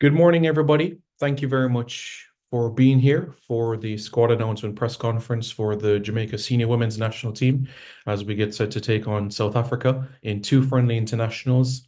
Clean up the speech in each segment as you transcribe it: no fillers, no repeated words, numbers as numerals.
Good morning, everybody. Thank you very much for being here for the squad announcement press conference for the Jamaica Senior Women's National Team as we get set to take on South Africa in two friendly internationals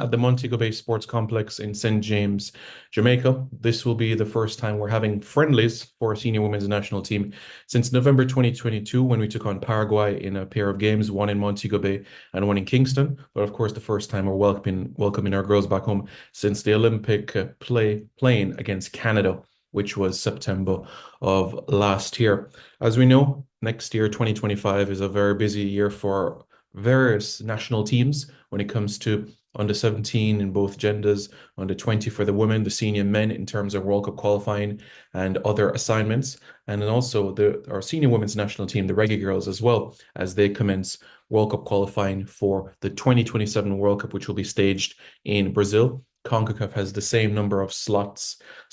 at the Montego Bay Sports Complex in St. James, Jamaica. This will be the first time we're having friendlies for a senior women's national team since November 2022 when we took on Paraguay in a pair of games, one in Montego Bay and one in Kingston. But of course, the first time we're welcoming our girls back home since the Olympic playing against Canada, which was September of last year. As we know, next year, 2025, is a very busy year for various national teams when it comes to under 17 in both genders, under 20 for the women, the senior men in terms of World Cup qualifying and other assignments. And then also our senior women's national team, the Reggae girls, as well, as they commence World Cup qualifying for the 2027 World Cup, which will be staged in Brazil. CONCACAF has the same number of slot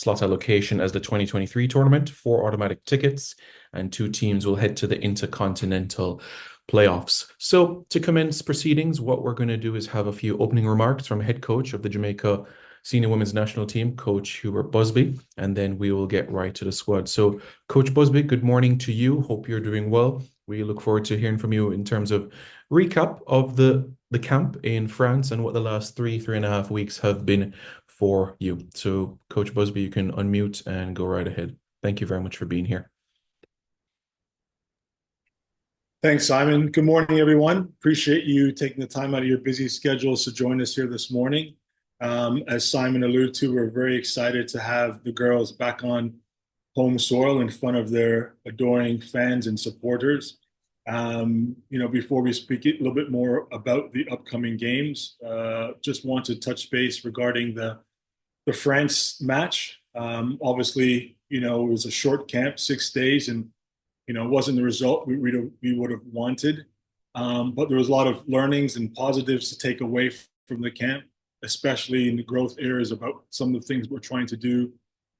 allocation as the 2023 tournament, four automatic tickets, and two teams will head to the Intercontinental playoffs. So to commence proceedings, what we're going to do is have a few opening remarks from head coach of the Jamaica Senior Women's National Team, Coach Hubert Busby, and then we will get right to the squad. So, Coach Busby, good morning to you. Hope you're doing well. We look forward to hearing from you in terms of recap of the camp in France and what the last 3.5 weeks have been for you. So, Coach Busby, you can unmute and go right ahead. Thank you very much for being here. Thanks, Simon. Good morning, everyone. Appreciate you taking the time out of your busy schedules to join us here this morning. As Simon alluded to, we're very excited to have the girls back on home soil in front of their adoring fans and supporters. Before we speak a little bit more about the upcoming games, just want to touch base regarding the France match. Obviously, it was a short camp, 6 days, and it wasn't the result we would have wanted. But there was a lot of learnings and positives to take away from the camp, especially in the growth areas about some of the things we're trying to do,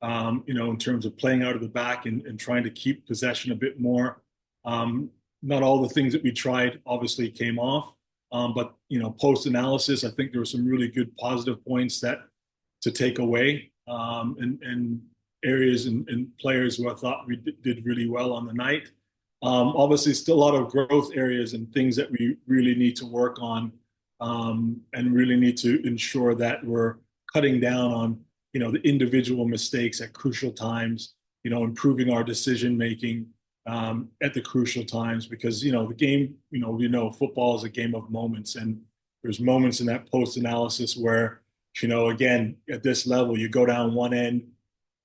in terms of playing out of the back and trying to keep possession a bit more. Not all the things that we tried obviously came off, but post-analysis, I think there were some really good positive points that to take away, and areas and players who I thought we did really well on the night. Obviously, still a lot of growth areas and things that we really need to work on, and really need to ensure that we're cutting down on, the individual mistakes at crucial times, improving our decision making at the crucial times because, the game, football is a game of moments, and there's moments in that post analysis where, again, at this level, you go down one end,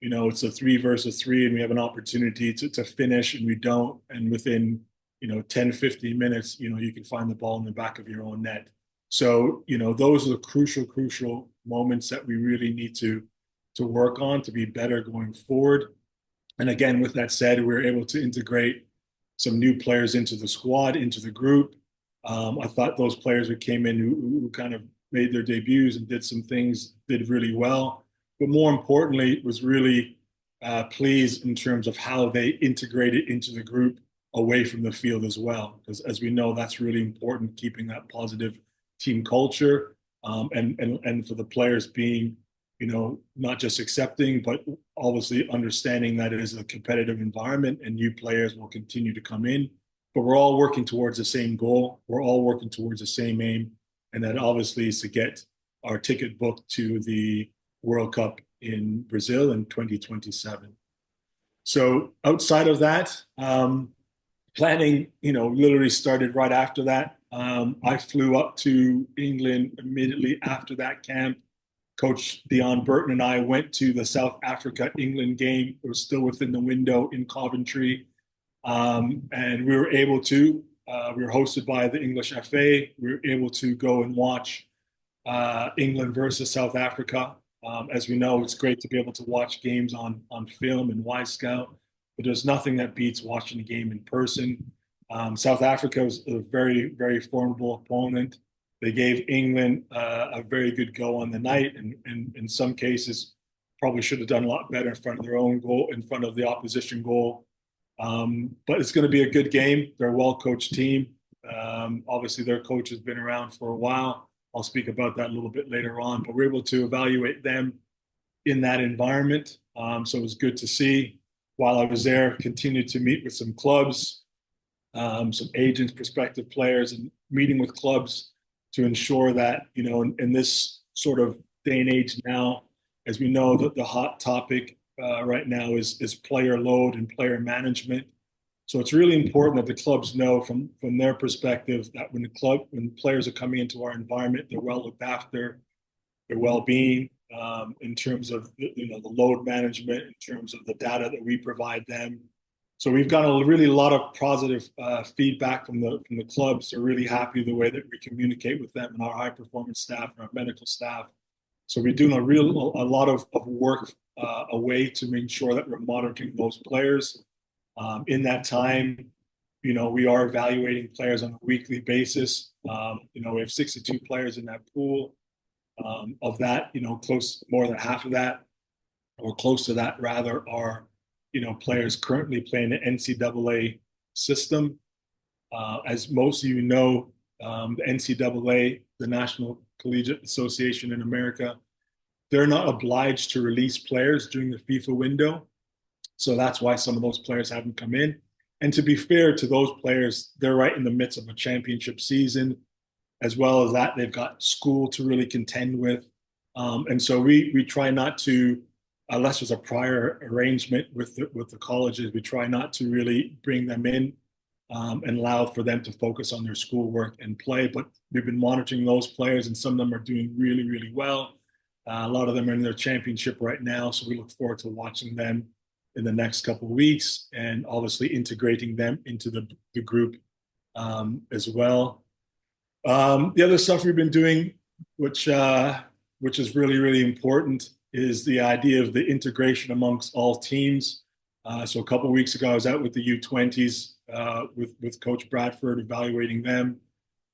it's a 3 versus 3 and we have an opportunity to finish and we don't. And within, 10, 15 minutes, you can find the ball in the back of your own net. So, those are the crucial moments that we really need to work on to be better going forward. And again, with that said, we were able to integrate some new players into the squad, into the group. I thought those players who came in who kind of made their debuts and did some things, did really well. But more importantly, was really pleased in terms of how they integrated into the group away from the field as well. Because as we know, that's really important, keeping that positive team culture, and for the players being, not just accepting, but obviously understanding that it is a competitive environment and new players will continue to come in. But we're all working towards the same goal. We're all working towards the same aim. And that obviously is to get our ticket booked to the World Cup in Brazil in 2027. So outside of that, planning, literally started right after that. I flew up to England immediately after that camp. Coach Dion Burton and I went to the South Africa-England game. It was still within the window in Coventry. And we were able to, we were hosted by the English FA. We were able to go and watch England versus South Africa. As we know, it's great to be able to watch games on film and Wisecout, but there's nothing that beats watching a game in person. South Africa was a very, very formidable opponent. They gave England a very good go on the night, and in some cases, probably should have done a lot better in front of their own goal, in front of the opposition goal. But it's going to be a good game. They're a well-coached team. Obviously, their coach has been around for a while. I'll speak about that a little bit later on, but we're able to evaluate them in that environment. So it was good to see. While I was there, continued to meet with some clubs, some agents, prospective players, and meeting with clubs to ensure that, in this sort of day and age now, as we know, that the hot topic right now is player load and player management. So it's really important that the clubs know from their perspective that when players are coming into our environment, they're well looked after, their well-being, in terms of the load management, in terms of the data that we provide them. So we've got a lot of positive feedback from the clubs. They're really happy the way that we communicate with them and our high performance staff and our medical staff. So we're doing a lot of work away to make sure that we're monitoring those players. In that time, we are evaluating players on a weekly basis. We have 62 players in that pool. Of that, more than half of that, or close to that rather, are players currently playing the NCAA system. As most of you know, the NCAA, the National Collegiate Association in America, they're not obliged to release players during the FIFA window. So that's why some of those players haven't come in. And to be fair to those players, they're right in the midst of a championship season. As well as that, they've got school to really contend with. And so we try not to, unless there's a prior arrangement with the colleges, we try not to really bring them in and allow for them to focus on their schoolwork and play. But we've been monitoring those players, and some of them are doing really, really well. A lot of them are in their championship right now, so we look forward to watching them in the next couple of weeks and obviously integrating them into the group as well. The other stuff we've been doing, which is really, really important, is the idea of the integration amongst all teams. So a couple of weeks ago, I was out with the U20s with Coach Bradford, evaluating them,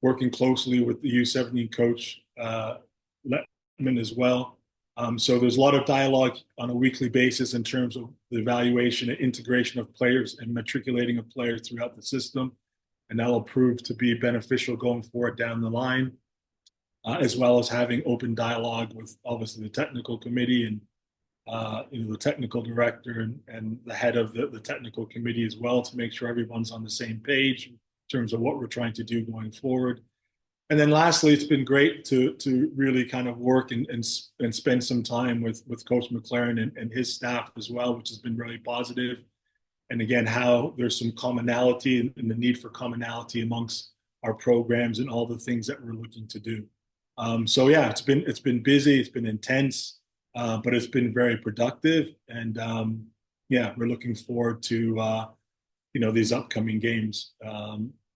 working closely with the U17 coach Letman as well. So there's a lot of dialogue on a weekly basis in terms of the evaluation and integration of players and matriculating of players throughout the system. And that'll prove to be beneficial going forward down the line, as well as having open dialogue with obviously the technical committee and the technical director and the head of the technical committee as well, to make sure everyone's on the same page in terms of what we're trying to do going forward. And then lastly, it's been great to really kind of work and spend some time with Coach McLaren and his staff as well, which has been really positive. And again, how there's some commonality and the need for commonality amongst our programs and all the things that we're looking to do. So yeah, it's been busy, it's been intense, but it's been very productive. And yeah, we're looking forward to these upcoming games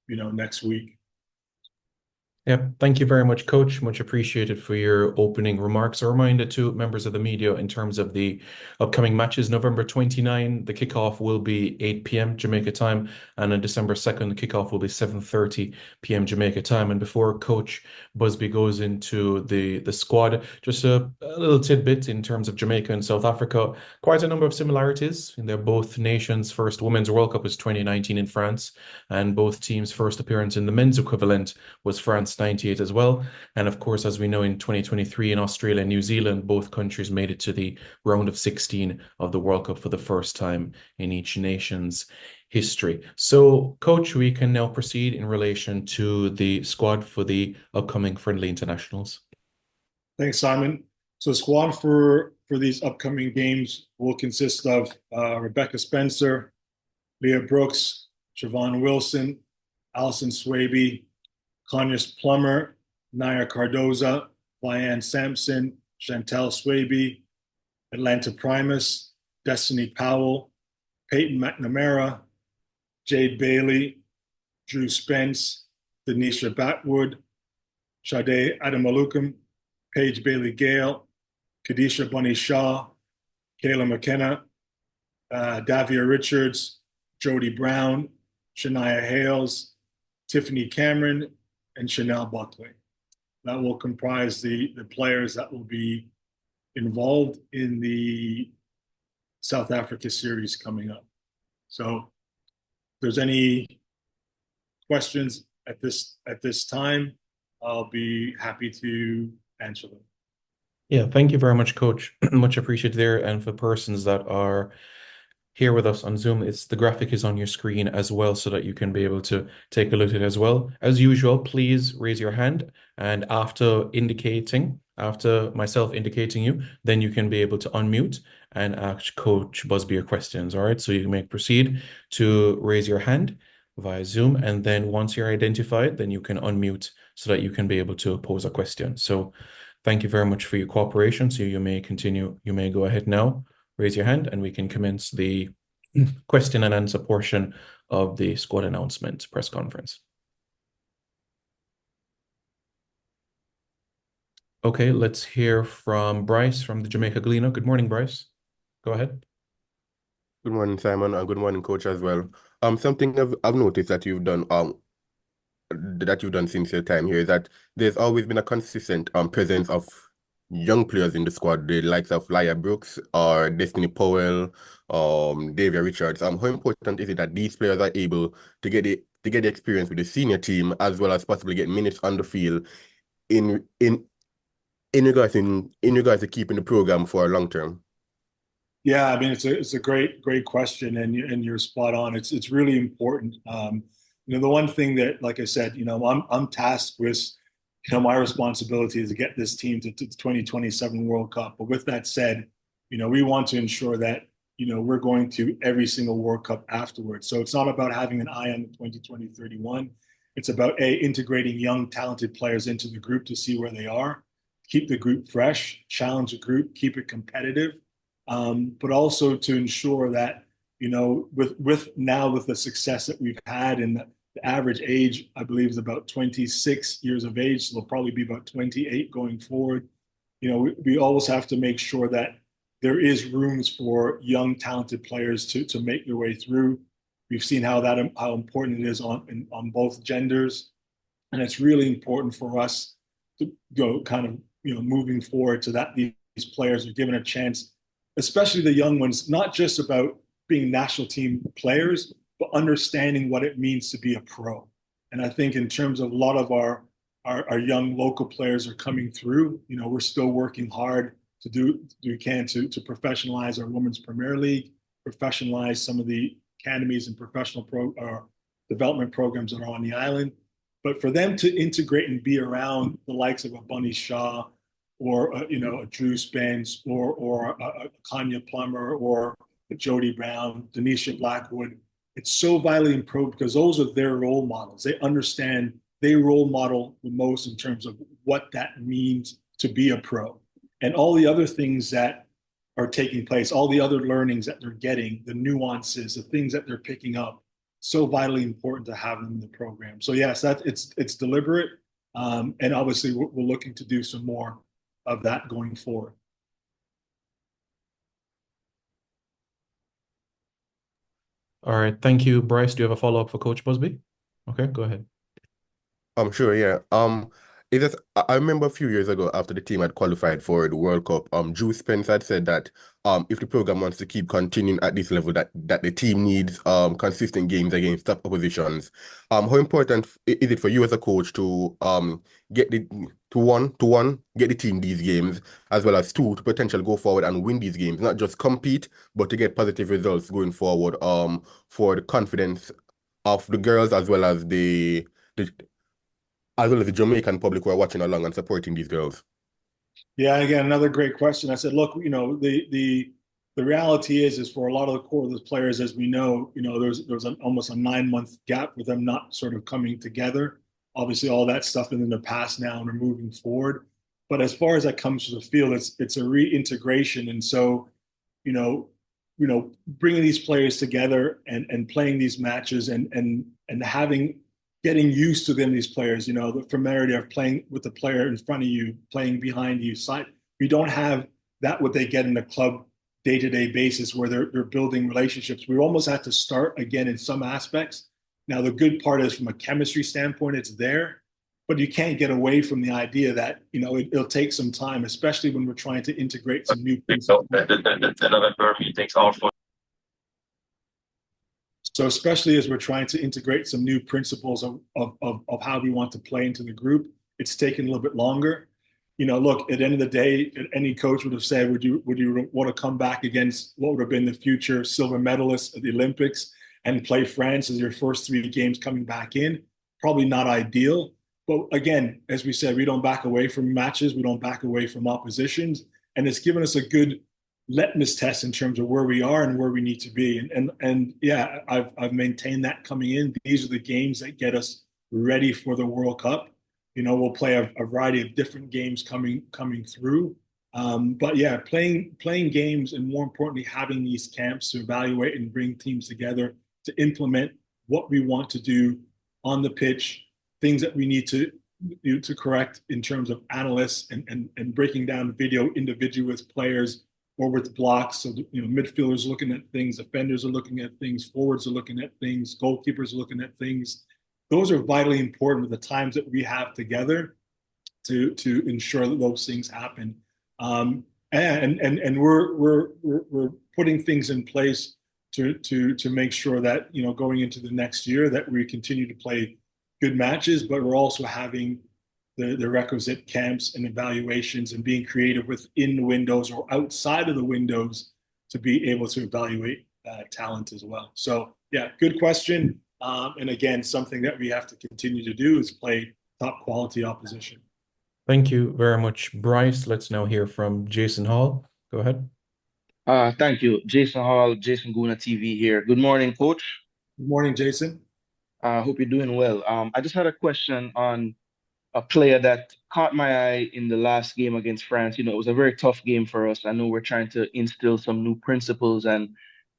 next week. Yeah, thank you very much, Coach. Much appreciated for your opening remarks. A reminder to members of the media in terms of the upcoming matches. November 29, the kickoff will be 8 p.m. Jamaica time, and on December 2nd, the kickoff will be 7:30 p.m. Jamaica time. And before Coach Busby goes into the squad, just a little tidbit in terms of Jamaica and South Africa. Quite a number of similarities. They're both nations' first Women's World Cup was 2019 in France, and both teams' first appearance in the men's equivalent was France 98 as well. And of course, as we know, in 2023 in Australia and New Zealand, both countries made it to the round of 16 of the World Cup for the first time in each nation's history. So, Coach, we can now proceed in relation to the squad for the upcoming friendly internationals. Thanks, Simon. So squad for these upcoming games will consist of Rebecca Spencer, Leah Brooks, Siobhan Wilson, Allison Swaby, Conyers Plummer, Naya Cardoza, Diane Sampson, Chantel Swaby, Atlanta Primus, Destiny Powell, Peyton McNamara, Jade Bailey, Drew Spence, Denisha Batwood, Sade Adamalukum, Paige Bailey Gale, Kadisha Bunny Shaw, Kayla McKenna, Davia Richards, Jody Brown, Shania Hales, Tiffany Cameron, and Chanel Buckley. That will comprise the players that will be involved in the South Africa series coming up. So if there's any questions at this time, I'll be happy to answer them. Yeah, thank you very much, Coach. Much appreciated there. And for persons that are here with us on Zoom, it's the graphic is on your screen as well, so that you can be able to take a look at it as well. As usual, please raise your hand, and after myself indicating you, then you can be able to unmute and ask Coach Busby your questions. All right, so you may proceed to raise your hand via Zoom, and then once you're identified, then you can unmute so that you can be able to pose a question. So thank you very much for your cooperation. So you may continue, you may go ahead now, raise your hand, and we can commence the question and answer portion of the squad announcement press conference. Okay, let's hear from Bryce from the Jamaica Gleaner. Good morning, Bryce. Go ahead. Good morning, Simon, and good morning, Coach, as well. Something I've noticed that you've done since your time here is that there's always been a consistent presence of young players in the squad, the likes of Laya Brooks or Destiny Powell, Davia Richards. How important is it that these players are able to get the experience with the senior team as well as possibly get minutes on the field in in in regards to keeping the program for a long term? Yeah, I mean it's a great question, and you're spot on. It's really important. The one thing that, like I said, I'm tasked with, my responsibility is to get this team to the 2027 World Cup. But with that said, we want to ensure that we're going to every single World Cup afterwards. So it's not about having an eye on the 2020-31. It's about integrating young talented players into the group to see where they are, keep the group fresh, challenge the group, keep it competitive, but also to ensure that with the success that we've had, and the average age I believe is about 26 years of age, so they'll probably be about 28 going forward. We always have to make sure that there is rooms for young talented players to make their way through. We've seen how important it is on both genders, and it's really important for us to go kind of moving forward so that these players are given a chance, especially the young ones, not just about being national team players, but understanding what it means to be a pro. And I think in terms of a lot of our young local players are coming through, we're still working hard to do we can to professionalize our Women's Premier League, professionalize some of the academies and professional development programs that are on the island. But for them to integrate and be around the likes of a Bunny Shaw, or a Drew Spence, or a Kanya Plummer, or a Jody Brown, Denisha Blackwood. It's so vitally important because those are their role models. They understand, they role model the most in terms of what that means to be a pro, and all the other things that are taking place, all the other learnings that they're getting, the nuances, the things that they're picking up. So vitally important to have them in the program. So yes, it's deliberate, and obviously we're looking to do some more of that going forward. All right, thank you, Bryce. Do you have a follow-up for Coach Busby? Okay, go ahead. Sure, yeah. I remember a few years ago after the team had qualified for the World Cup, Drew Spence had said that if the program wants to keep continuing at this level, that the team needs consistent games against top oppositions. How important is it for you as a coach to get the to one get the team these games, as well as two, to potentially go forward and win these games, not just compete, but to get positive results going forward, for the confidence of the girls the as well as the Jamaican public who are watching along and supporting these girls? Yeah, again, another great question. I said, look, the reality is for a lot of the core of those players, as we know, there's almost a 9 month gap with them not sort of coming together. Obviously, all that stuff is in the past now, and we're moving forward. But as far as that comes to the field, it's a reintegration, and so you know, bringing these players together and playing these matches, and getting used to them, these players, the familiarity of playing with the player in front of you, playing behind you. Side, we don't have that what they get in the club day-to-day basis where they're building relationships. We almost have to start again in some aspects. Now, the good part is from a chemistry standpoint, it's there, but you can't get away from the idea that, it'll take some time, especially when we're trying to integrate some new principles. So especially as we're trying to integrate some new principles of how we want to play into the group, it's taken a little bit longer. look, at the end of the day, any coach would have said, would you want to come back against what would have been the future silver medalist at the Olympics and play France as your first 3 games coming back in? Probably not ideal. But again, as we said, we don't back away from matches. We don't back away from oppositions. And it's given us a good litmus test in terms of where we are and where we need to be. And yeah, I've maintained that coming in. These are the games that get us ready for the World Cup. We'll play a variety of different games coming through. But yeah, playing games and more importantly, having these camps to evaluate and bring teams together to implement what we want to do on the pitch, things that we need to correct in terms of analysts and breaking down video individually with players or with blocks. So midfielders are looking at things, defenders are looking at things, forwards are looking at things, goalkeepers are looking at things. Those are vitally important with the times that we have together to ensure that those things happen. And we're putting things in place to make sure that going into the next year that we continue to play good matches, but we're also having the requisite camps and evaluations and being creative within the windows or outside of the windows to be able to evaluate talent as well. So yeah, good question. And again, something that we have to continue to do is play top quality opposition. Thank you very much, Bryce. Let's now hear from Jason Hall. Go ahead. Thank you. Jason Hall, Jason Guna TV here. Good morning, Coach. Good morning, Jason. Hope you're doing well. I just had a question on a player that caught my eye in the last game against France. It was a very tough game for us. I know we're trying to instill some new principles, and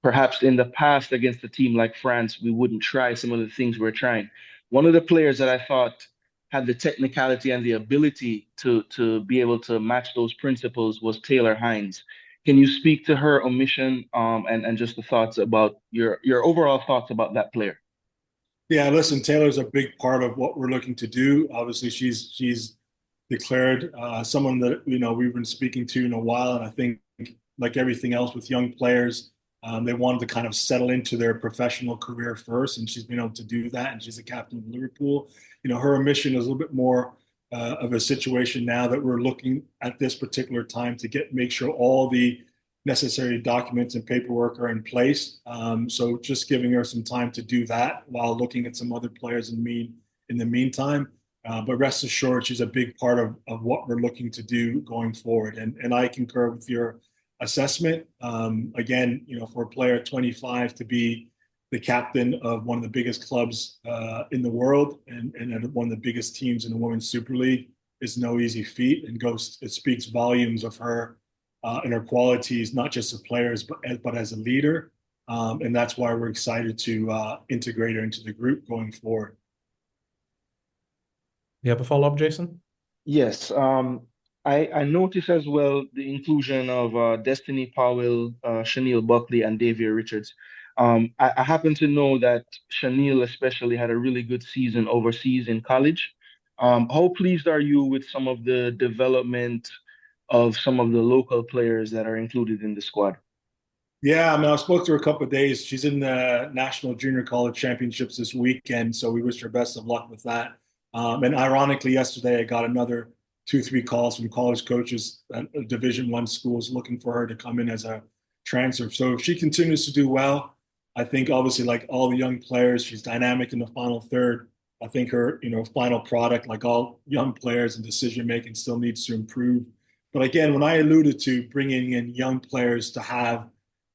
perhaps in the past against a team like France, we wouldn't try some of the things we're trying. One of the players that I thought had the technicality and the ability to be able to match those principles was Taylor Hines. Can you speak to her omission and just the thoughts about your overall thoughts about that player? Yeah, listen, Taylor's a big part of what we're looking to do. Obviously, she's declared someone that we've been speaking to in a while, and I think like everything else with young players, they wanted to kind of settle into their professional career first, and she's been able to do that. And she's the captain of Liverpool. Her mission is a little bit more of a situation now that we're looking at this particular time to make sure all the necessary documents and paperwork are in place. So just giving her some time to do that while looking at some other players in the meantime. But rest assured, she's a big part of what we're looking to do going forward. And I concur with your assessment. Again, for a player at 25 to be the captain of one of the biggest clubs in the world and one of the biggest teams in the Women's Super League is no easy feat. And it speaks volumes of her and her qualities, not just as players, but as a leader. And that's why we're excited to integrate her into the group going forward. You have a follow-up, Jason? Yes. I noticed as well the inclusion of Destiny Powell, Chanel Buckley, and Davia Richards. I happen to know that Chanel especially had a really good season overseas in college. How pleased are you with some of the development of some of the local players that are included in the squad? Yeah, I mean, I spoke to her a couple of days. She's in the National Junior College Championships this weekend, so we wish her best of luck with that. And ironically, yesterday I got another 2, 3 calls from college coaches at Division I schools looking for her to come in as a transfer. So if she continues to do well, I think obviously like all the young players, she's dynamic in the final third. I think her, final product, like all young players and decision making, still needs to improve. But again, when I alluded to bringing in young players to have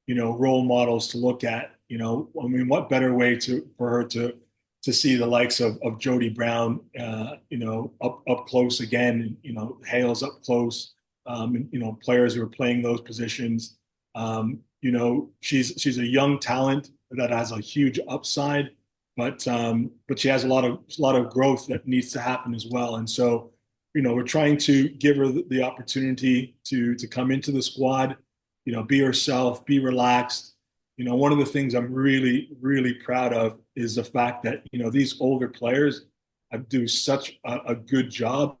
role models to look at, I mean, what better way for her to see the likes of Jody Brown, up close again, Hales up close, players who are playing those positions. She's a young talent that has a huge upside, but she has a lot of growth that needs to happen as well. And so, we're trying to give her the opportunity to come into the squad, be herself, be relaxed. One of the things I'm really, really proud of is the fact that, these older players do such a good job.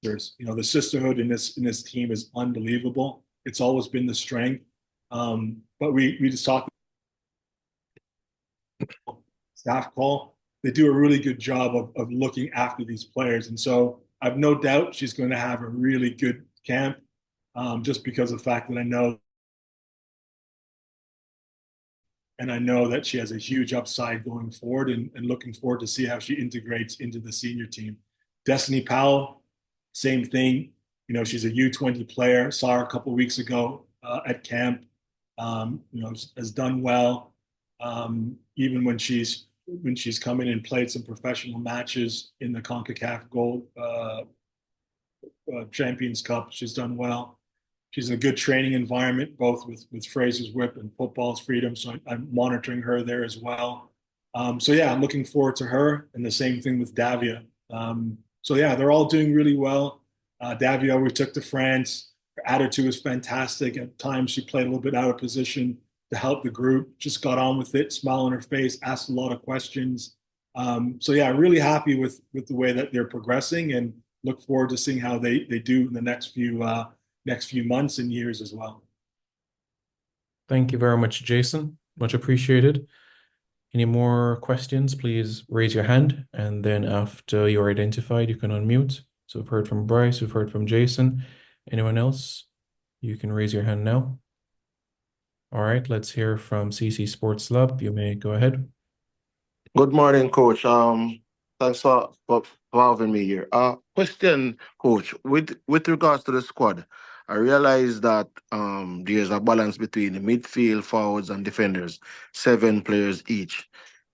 The sisterhood in this team is unbelievable. It's always been the strength. But we just talked staff call. They do a really good job of looking after these players. And so, I've no doubt she's going to have a really good camp, just because of the fact that I know that she has a huge upside going forward, and looking forward to see how she integrates into the senior team. Destiny Powell, same thing. You know, she's a U20 player. Saw her a couple of weeks ago at camp. You know, has done well. Even when she's come in and played some professional matches in the CONCACAF Gold Champions Cup, she's done well. She's in a good training environment, both with Fraser's Whip and Football's Freedom. So I'm monitoring her there as well. So yeah, I'm looking forward to her, and the same thing with Davia. So yeah, they're all doing really well. Davia, we took to France. Her attitude was fantastic. At times, she played a little bit out of position to help the group. Just got on with it, smile on her face, asked a lot of questions. So yeah, really happy with the way that they're progressing, and look forward to seeing how they do in the next few months and years as well. Thank you very much, Jason. Much appreciated. Any more questions, please raise your hand, and then after you're identified, you can unmute. So we've heard from Bryce, we've heard from Jason. Anyone else? You can raise your hand now. All right, let's hear from CC Sports Lab. You may go ahead. Good morning, Coach. Thanks for having me here. Question, Coach. With regards to the squad, I realize that there's a balance between the midfield, forwards, and defenders, 7 players each.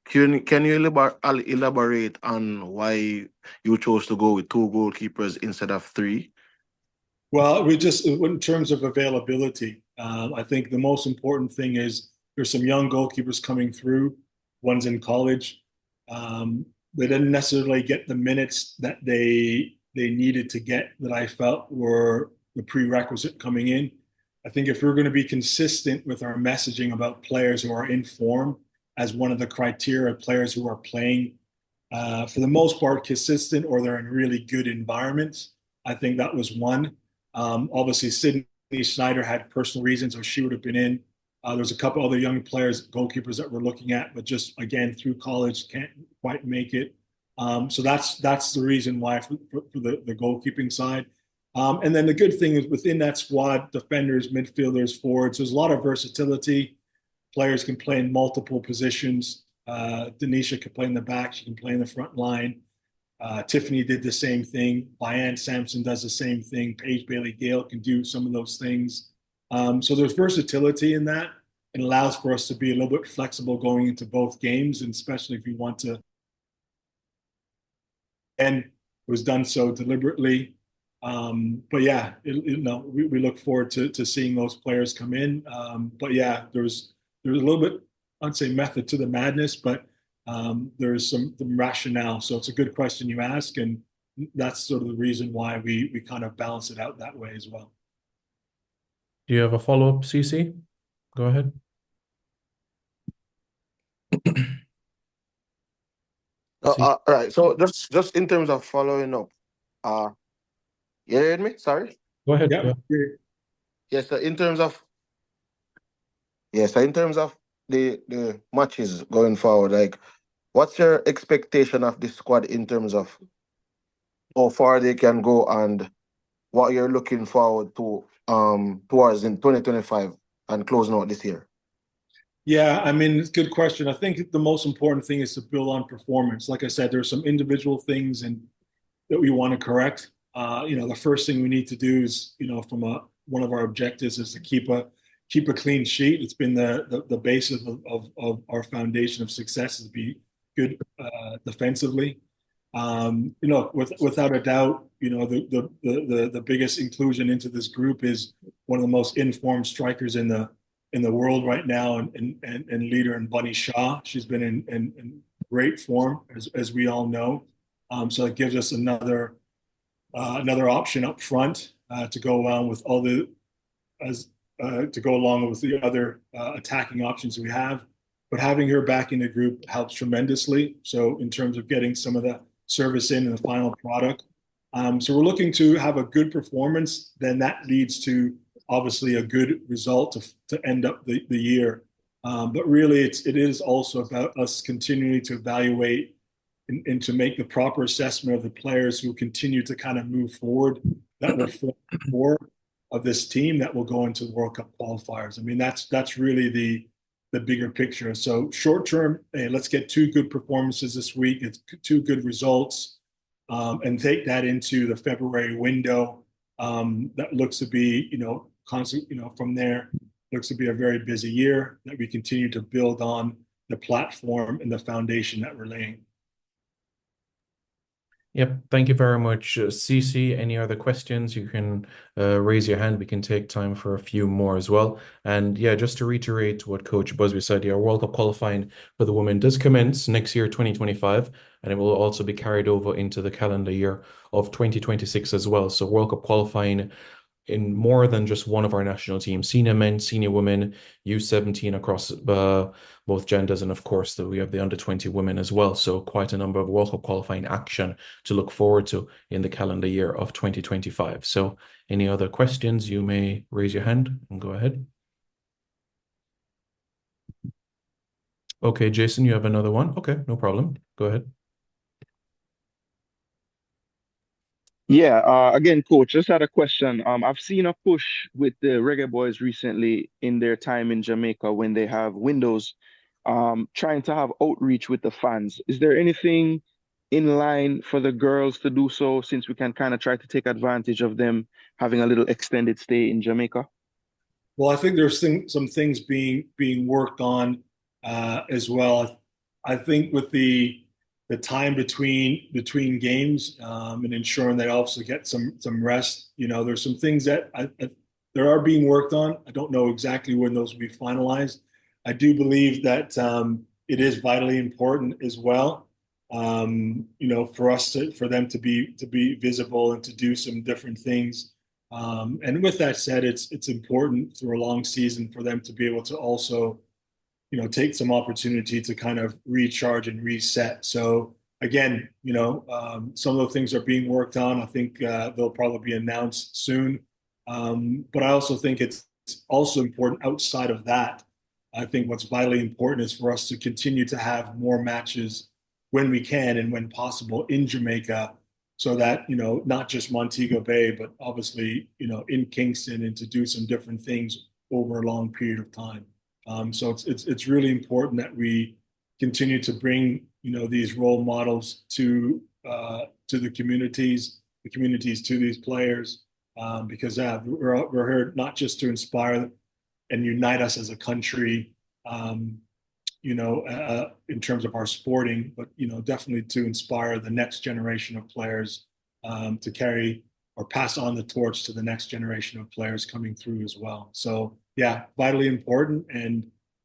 Can you elaborate on why you chose to go with 2 goalkeepers instead of 3? Well, we just, in terms of availability, I think the most important thing is there's some young goalkeepers coming through. One's in college. They didn't necessarily get the minutes that they needed to get, that I felt were the prerequisite coming in. I think if we're going to be consistent with our messaging about players who are in form as one of the criteria, players who are playing for the most part consistent, or they're in really good environments, I think that was one. Obviously, Sydney Schneider had personal reasons, or she would have been in. There's a couple other young players, goalkeepers that we're looking at, but just again through college can't quite make it. So that's the reason why for the goalkeeping side. And then the good thing is within that squad, defenders, midfielders, forwards, there's a lot of versatility. Players can play in multiple positions. Denisha can play in the back. She can play in the front line. Tiffany did the same thing. Diane Sampson does the same thing. Paige Bailey-Gale can do some of those things. So there's versatility in that. It allows for us to be a little bit flexible going into both games, and especially if we want to. And it was done so deliberately. But yeah, we look forward to seeing those players come in. But yeah, there's a little bit, I'd say, method to the madness, but there's some rationale. So it's a good question you ask, and that's sort of the reason why we kind of balance it out that way as well. Do you have a follow-up, CC? Go ahead. All right. So just in terms of following up, you heard me? Sorry. Go ahead. Yeah. Yes. So in terms of the matches going forward, like, what's your expectation of the squad in terms of how far they can go and what you're looking forward to towards in 2025 and closing out this year? Yeah, I mean, it's a good question. I think the most important thing is to build on performance. Like I said, there's some individual things that we want to correct. The first thing we need to do is, from one of our objectives is to keep a clean sheet. It's been the basis of our foundation of success, is to be good defensively. Without a doubt, the biggest inclusion into this group is one of the most informed strikers in the world right now, and leader in Bunny Shaw. She's been in great form, as we all know. So it gives us another option up front to go along with the other attacking options we have. But having her back in the group helps tremendously. So in terms of getting some of the service in the final product. So we're looking to have a good performance. Then that leads to obviously a good result to end up the year. But really, it is also about us continuing to evaluate and to make the proper assessment of the players who continue to kind of move forward that will form core of this team that will go into World Cup qualifiers. I mean, that's really the bigger picture. So short term, hey, let's get 2 good performances this week. It's 2 good results, and take that into the February window. That looks to be, constant, from there, looks to be a very busy year that we continue to build on the platform and the foundation that we're laying. Yep, thank you very much, Cece. Any other questions? You can raise your hand. We can take time for a few more as well. And yeah, just to reiterate what Coach Busby said, yeah, World Cup qualifying for the women does commence next year, 2025, and it will also be carried over into the calendar year of 2026 as well. So World Cup qualifying in more than just one of our national teams, senior men, senior women, U17 across both genders, and of course we have the under-20 women as well. So quite a number of World Cup qualifying action to look forward to in the calendar year of 2025. So any other questions, you may raise your hand and go ahead. Okay, Jason, you have another one? Okay, no problem. Go ahead. Yeah, again, coach, just had a question. I've seen a push with the Reggae Boys recently in their time in Jamaica when they have windows, trying to have outreach with the fans. Is there anything in line for the girls to do so since we can kind of try to take advantage of them having a little extended stay in Jamaica? Well, I think there's some things being worked on as well. I think with the time between games, and ensuring they also get some rest. There's some things that there are being worked on. I don't know exactly when those will be finalized. I do believe that it is vitally important as well. For them to be visible and to do some different things. And with that said, it's important through a long season for them to be able to also, take some opportunity to kind of recharge and reset. So again, some of the things are being worked on. I think they'll probably be announced soon. But I also think it's also important outside of that. I think what's vitally important is for us to continue to have more matches when we can and when possible in Jamaica, so that, not just Montego Bay, but obviously, in Kingston, and to do some different things over a long period of time. So it's really important that we continue to bring, these role models to the communities to these players, because we're here not just to inspire and unite us as a country, in terms of our sporting, but definitely to inspire the next generation of players, to carry or pass on the torch to the next generation of players coming through as well. So yeah, vitally important, and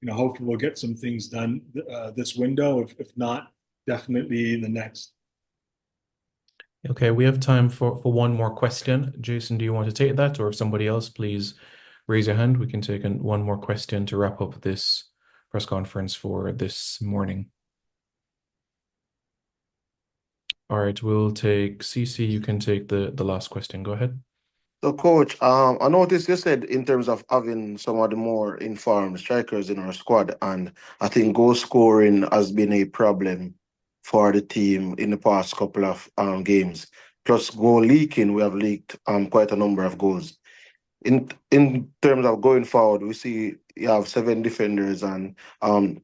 hopefully we'll get some things done this window. If not, definitely the next. Okay, we have time for one more question. Jason, do you want to take that, or if somebody else, please raise your hand. We can take one more question to wrap up this press conference for this morning. All right, we'll take CC. You can take the last question. Go ahead. So, coach, I noticed you said in terms of having some of the more informed strikers in our squad, and I think goal scoring has been a problem for the team in the past couple of games. Plus, goal leaking, we have leaked quite a number of goals. In terms of going forward, we see you have 7 defenders, and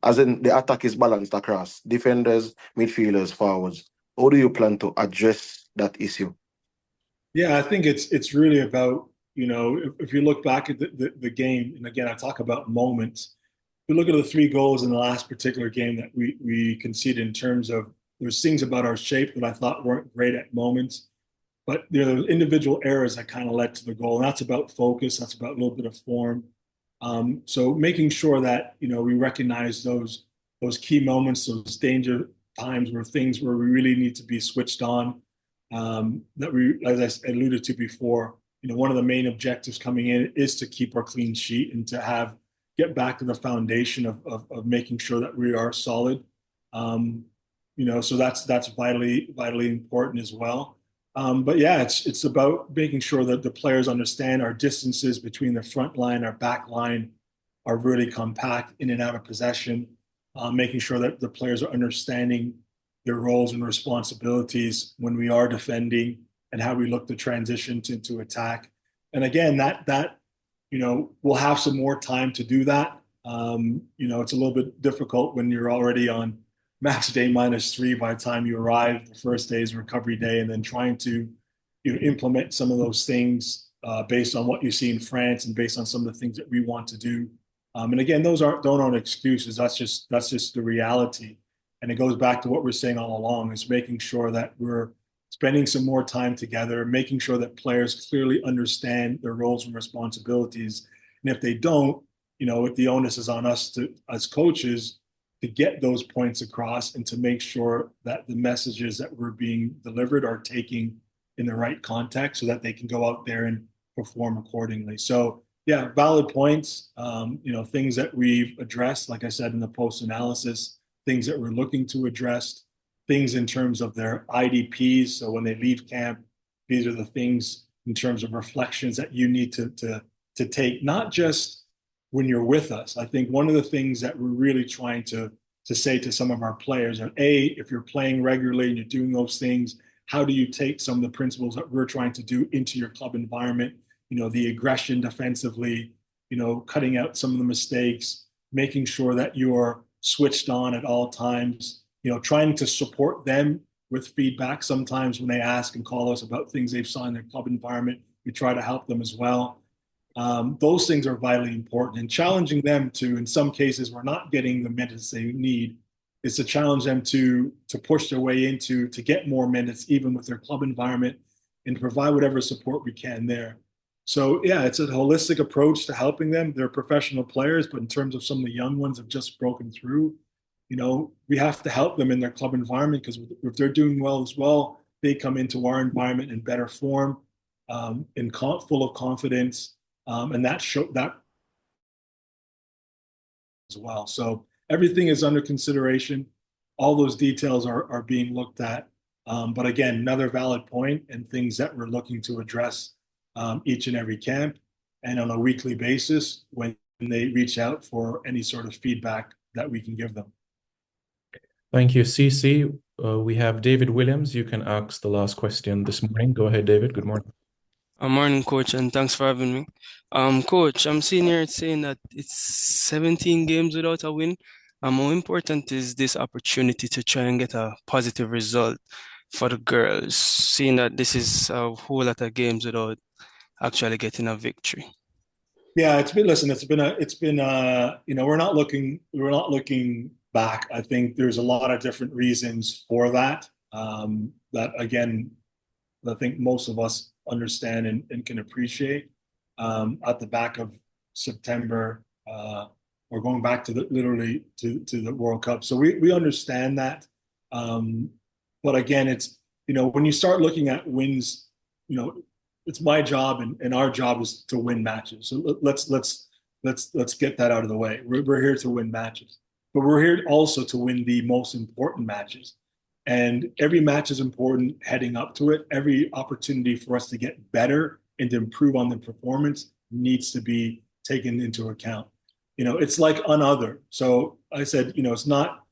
as in the attack is balanced across defenders, midfielders, forwards. How do you plan to address that issue? Yeah, I think it's really about, if you look back at the game, and again, I talk about moments. If you look at the 3 goals in the last particular game that we conceded, in terms of, there's things about our shape that I thought weren't great at moments, but there are individual errors that kind of led to the goal. And that's about focus. That's about a little bit of form. So making sure that, we recognize those key moments, those danger times where we really need to be switched on. That we, as I alluded to before, one of the main objectives coming in is to keep our clean sheet and to get back to the foundation of making sure that we are solid. So that's vitally important as well. But yeah, it's about making sure that the players understand our distances between the front line, our back line are really compact in and out of possession. Making sure that the players are understanding their roles and responsibilities when we are defending and how we look to transition into attack. And again, that we'll have some more time to do that. It's a little bit difficult when you're already on match day -3 by the time you arrive. The first day is recovery day, and then trying to implement some of those things based on what you see in France and based on some of the things that we want to do. And again, those aren't excuses. That's just the reality. And it goes back to what we're saying all along: is making sure that we're spending some more time together, making sure that players clearly understand their roles and responsibilities. And if they don't, if the onus is on us as coaches to get those points across and to make sure that the messages that we're being delivered are taking in the right context so that they can go out there and perform accordingly. So yeah, valid points. Things that we've addressed, like I said, in the post-analysis, things that we're looking to address, things in terms of their IDPs. So when they leave camp, these are the things in terms of reflections that you need to take, not just when you're with us. I think one of the things that we're really trying to say to some of our players are, if you're playing regularly and you're doing those things, how do you take some of the principles that we're trying to do into your club environment? The aggression defensively, cutting out some of the mistakes, making sure that you're switched on at all times, trying to support them with feedback. Sometimes when they ask and call us about things they've saw in their club environment, we try to help them as well. Those things are vitally important, and challenging them to, in some cases, we're not getting the minutes they need, is to challenge them to push their way to get more minutes, even with their club environment, and provide whatever support we can there. So yeah, it's a holistic approach to helping them. They're professional players, but in terms of some of the young ones have just broken through, we have to help them in their club environment, because if they're doing well as well, they come into our environment in better form, full of confidence, and that as well. So everything is under consideration. All those details are being looked at. But again, another valid point, and things that we're looking to address each and every camp and on a weekly basis when they reach out for any sort of feedback that we can give them. Thank you, CC. We have David Williams. You can ask the last question this morning. Go ahead, David. Good morning. Morning, coach, and thanks for having me. Coach, I'm seeing here it's saying that it's 17 games without a win. How important is this opportunity to try and get a positive result for the girls, seeing that this is a whole lot of games without actually getting a victory? Yeah, we're not looking back. I think there's a lot of different reasons for that. That again, I think most of us understand and can appreciate. At the back of September, we're going back to literally to the World Cup. So we understand that. But again, it's, when you start looking at wins, it's my job and our job is to win matches. So let's get that out of the way. We're here to win matches, but we're here also to win the most important matches. And every match is important heading up to it. Every opportunity for us to get better and to improve on the performance needs to be taken into account. It's like another. So I said, it's not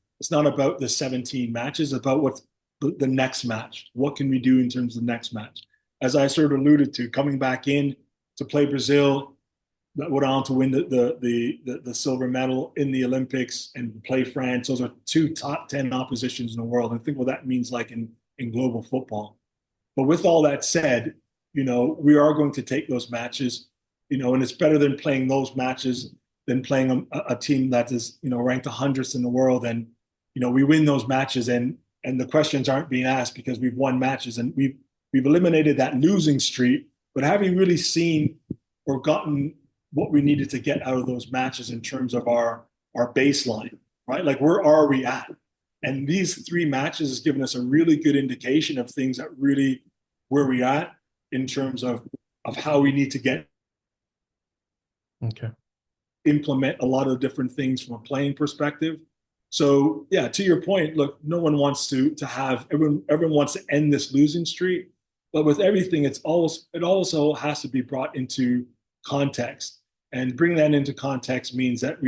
about the 17 matches, it's about what's the next match. What can we do in terms of the next match? As I sort of alluded to, coming back in to play Brazil, that went on to win the silver medal in the Olympics, and play France. Those are two top 10 oppositions in the world. And think what that means like in global football. But with all that said, we are going to take those matches, and it's better than playing those matches than playing a team that is, ranked 100th in the world. And, we win those matches and the questions aren't being asked because we've won matches and we've eliminated that losing streak, but have you really seen or gotten what we needed to get out of those matches in terms of our baseline, right? Like, where are we at? And these 3 matches has given us a really good indication of things that really where we at in terms of how we need to get implement a lot of different things from a playing perspective. So yeah, to your point, look, no one wants to have everyone wants to end this losing streak, but with everything, it also has to be brought into context. And bringing that into context means that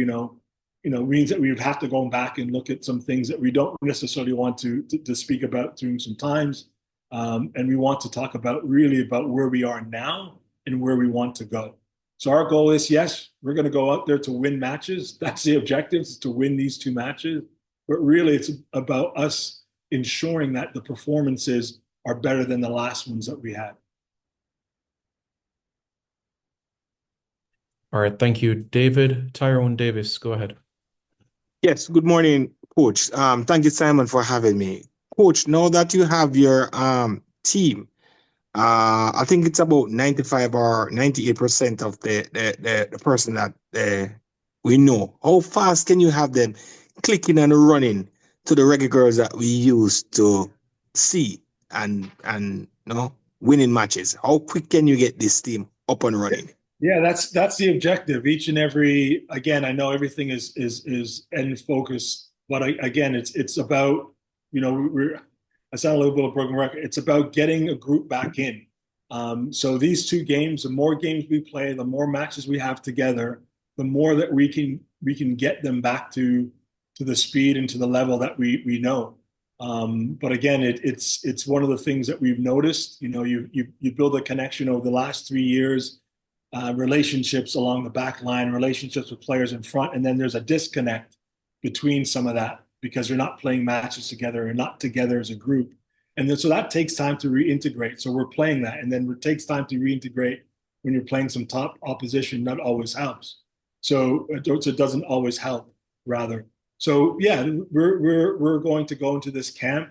means that we would have to go back and look at some things that we don't necessarily want to speak about during some times. And we want to talk really about where we are now and where we want to go. So our goal is, yes, we're going to go out there to win matches. That's the objective, is to win these 2 matches. But really, it's about us ensuring that the performances are better than the last ones that we had. All right, thank you, David. Tyrone Davis, go ahead. Yes, good morning, Coach. Thank you, Simon, for having me. Coach, now that you have your team, I think it's about 95 or 98% of the person that we know. How fast can you have them clicking and running to the Reggae girls that we used to see and winning matches? How quick can you get this team up and running? Yeah, that's the objective. Each and every, again, I know everything is end focus, but again, it's about, I sound a little bit of a broken record. It's about getting a group back in. So these 2 games, the more games we play, the more matches we have together, the more that we can get them back to the speed and to the level that we know. But again, it's one of the things that we've noticed. You build a connection over the last 3 years. Relationships along the back line, relationships with players in front, and then there's a disconnect between some of that because you're not playing matches together or not together as a group. And then so that takes time to reintegrate. So we're playing that, and then it takes time to reintegrate when you're playing some top opposition. That always helps. So it doesn't always help, rather. So yeah, we're going to go into this camp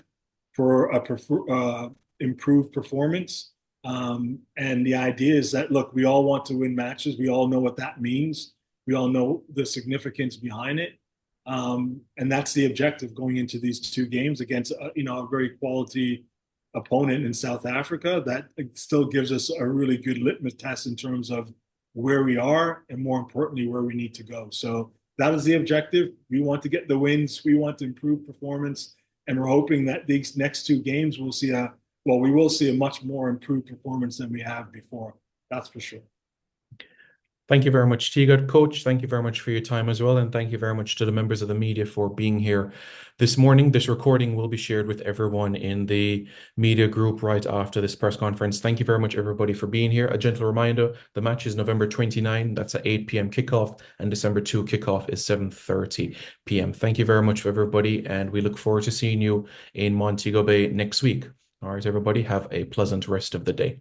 for a improved performance. And the idea is that, look, we all want to win matches. We all know what that means. We all know the significance behind it. And that's the objective going into these 2 games against, a very quality opponent in South Africa. That still gives us a really good litmus test in terms of where we are and, more importantly, where we need to go. So that is the objective. We want to get the wins. We want to improve performance. And we're hoping that these next 2 games we will see a much more improved performance than we have before. That's for sure. Thank you very much, Teagat. Coach, thank you very much for your time as well. And thank you very much to the members of the media for being here this morning. This recording will be shared with everyone in the media group right after this press conference. Thank you very much, everybody, for being here. A gentle reminder, the match is November 29. That's at 8 p.m. kickoff, and December 2 kickoff is 7:30 p.m. Thank you very much for everybody, and we look forward to seeing you in Montego Bay next week. All right, everybody, have a pleasant rest of the day.